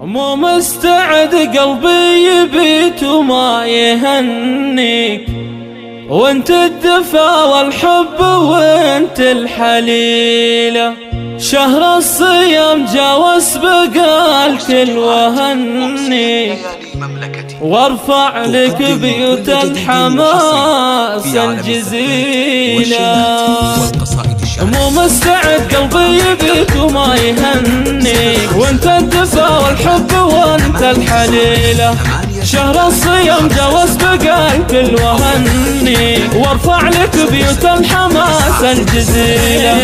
مو مستعد قلبي يبيت وما يهنيك، وانت الدفا والحب وانت الحليلة. شهر الصيام جا واسبق الكل وهنيك، وارفع لك بيوت الحماس الجزيلة. مو مستعد قلبي يبيك وما يهنيك، وانت الدفا والحب وانت الحليلة. شهر الصيام جا واسبق الكل وهنيك، وارفع لك بيوت الحماس الجزيلة.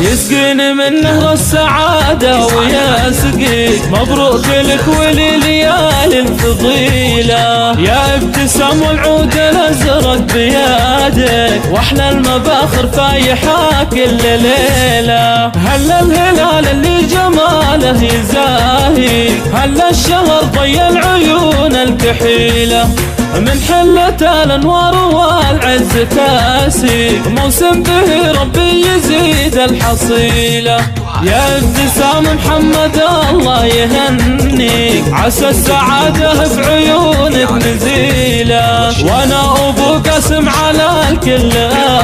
يسقيني من نهر السعادة ويسقيك، مبروك لك ولليالي الفضيلة. يا ابتسام والعود الازرق بيدك، واحلى المباخر فايحة كل ليلة. هلا الهلال اللي جماله يزاهيك، هلا الشهر ضي العيون الكحيلة. من حلة الانوار والعز كاسي، موسم به ربي يزيد الحصيلة. يا ابتسام محمد الله يهنيك، عسى السعادة بعيونك نزيلة. وانا ابو قاسم على الكل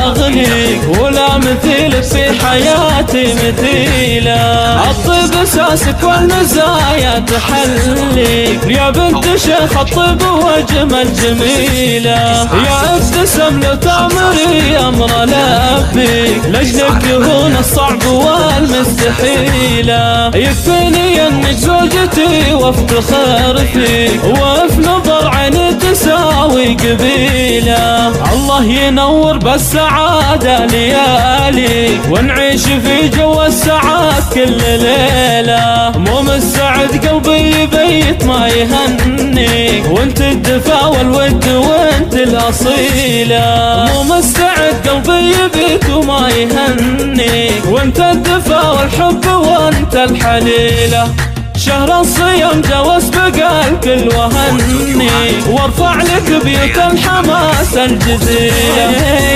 اغنيك، ولا مثيلك في حياتي مثيلة. الطيب اساسك والمزايا تحليك، يا بنت شيخ الطيب واجمل جميلة. يا ابتسم لو تامري امر لبيك، لاجلك يهون الصعب والمستحيلة. يكفيني انك زوجتي وافتخر فيك، وفي نظر عيني تساوي قبيلة. الله ينور بالسعادة ليالي، ونعيش في جو السعاد كل ليلة. مو مستعد قلبي يبيت ما يهنيك، وانت الدفا والود وانت الأصيلة. مو مستعد قلبي يبيت وما يهنيك، وانت الدفا والحب وانت الحليلة. شهر الصيام جا واسبق الكل وهنيك، وارفع لك بيوت الحماس الجزيلة.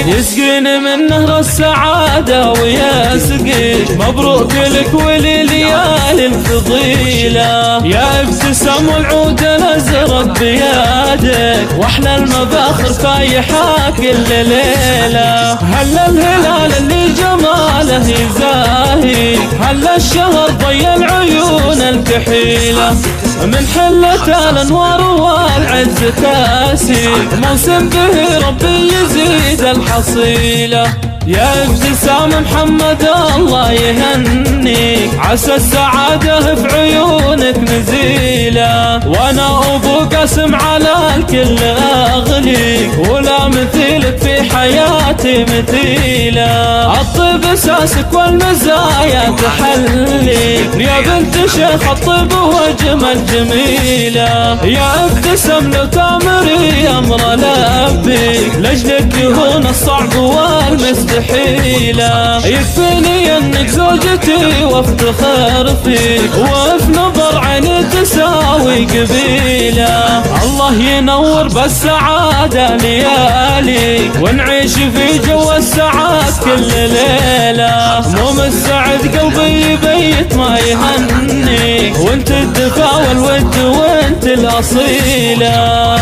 يسقيني من نهر السعادة ويسقيك، مبروك لك ولليالي الفضيلة. يا ابتسام والعود الازرق بيدك، واحلى المباخر فايحة كل ليلة. هلا الهلال اللي جماله يزاهيك، هلا الشهر ضي العيون الكحيلة. من حلة الانوار والعز كاسي، موسم به ربي يزيد الحصيلة. يا ابتسام محمد الله يهنيك، عسى السعادة في عيونك نزيلة. وانا ابو قاسم على الكل اغليك، ولا مثيلك في حياتي مثيلة. الطيب اساسك والمزايا تحليك، يا بنت شيخ الطيب واجمل جميلة. يا ابتسم لو تامري امر لبيك، لاجلك يهون الصعب والمستحيلة. يكفيني انك زوجتي وافتخر فيك، وفي نظر عيني تساوي قبيلة. الله ينور بالسعادة ليالي، ونعيش في جو السعاد كل ليلة. مو مستعد قلبي يبيت ما يهنيك، وانت الدفا والود وانت الأصيلة.